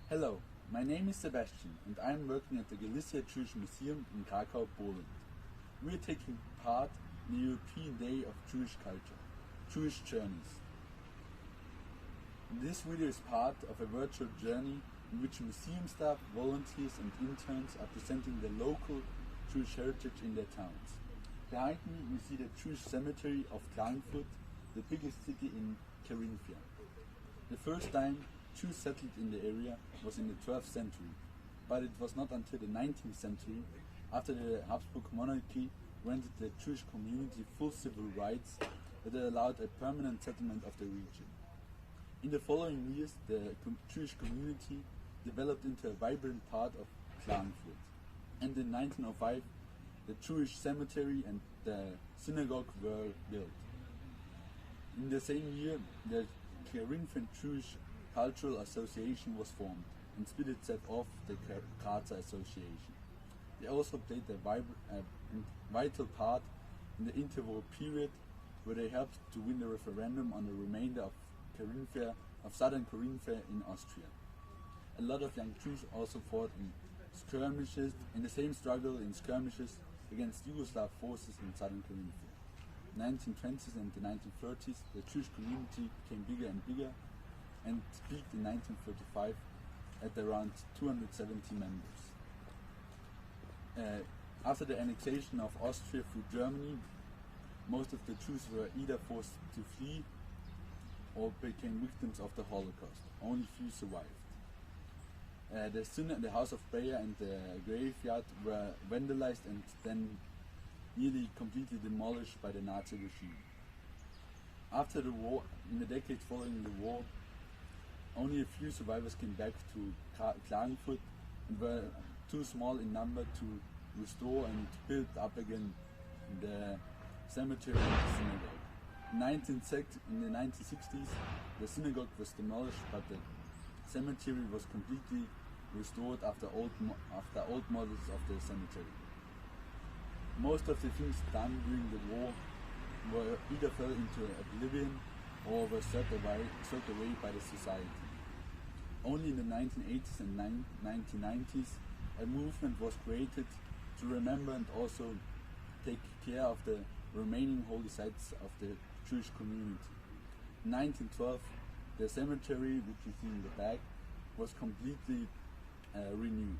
Hello, my name is Sebastian and I am working at the Galicia Jewish Museum in Krakow, Poland. We are taking part in the European Day of Jewish Culture, Jewish Journeys. This video is part of a virtual journey in which museum staff, volunteers and interns are presenting the local Jewish heritage in their towns. Behind me we see the Jewish cemetery of Klagenfurt, the biggest city in Carinthia. The first time Jews settled in the area was in the 12th century, but it was not until the 19th century, after the Habsburg monarchy granted the Jewish community full civil rights, that it allowed a permanent settlement of the region. In the following years, the Jewish community developed into a vibrant part of Klagenfurt, and in 1905 the Jewish cemetery and the synagogue were built. In the same year, the Klagenfurt Jewish Cultural Association was formed and split itself off the Grazer Association. They also played a vital part in the interwar period, where they helped to win the referendum on the remainder of Carinthia, of southern Carinthia in Austria. A lot of young Jews also fought in skirmishes, in the same struggle in skirmishes against Yugoslav forces in southern Carinthia. In the 1920s and the 1930s, the Jewish community became bigger and bigger, and peaked in 1935 at around 270 members. After the annexation of Austria through Germany, most of the Jews were either forced to flee or became victims of the Holocaust. Only few survived. The house of prayer and the graveyard were vandalized and then nearly completely demolished by the Nazi regime. After the war, in the decades following the war, only a few survivors came back to Klagenfurt and were too small in number to restore and build up again the cemetery and the synagogue. In the 1960s, the synagogue was demolished, but the cemetery was completely restored after old models of the cemetery. Most of the things done during the war were either fell into oblivion or were swept away by the society. Only in the 1980s and 1990s a movement was created to remember and also take care of the remaining holy sites of the Jewish community. In 1912, the cemetery, which you see in the back, was completely renewed.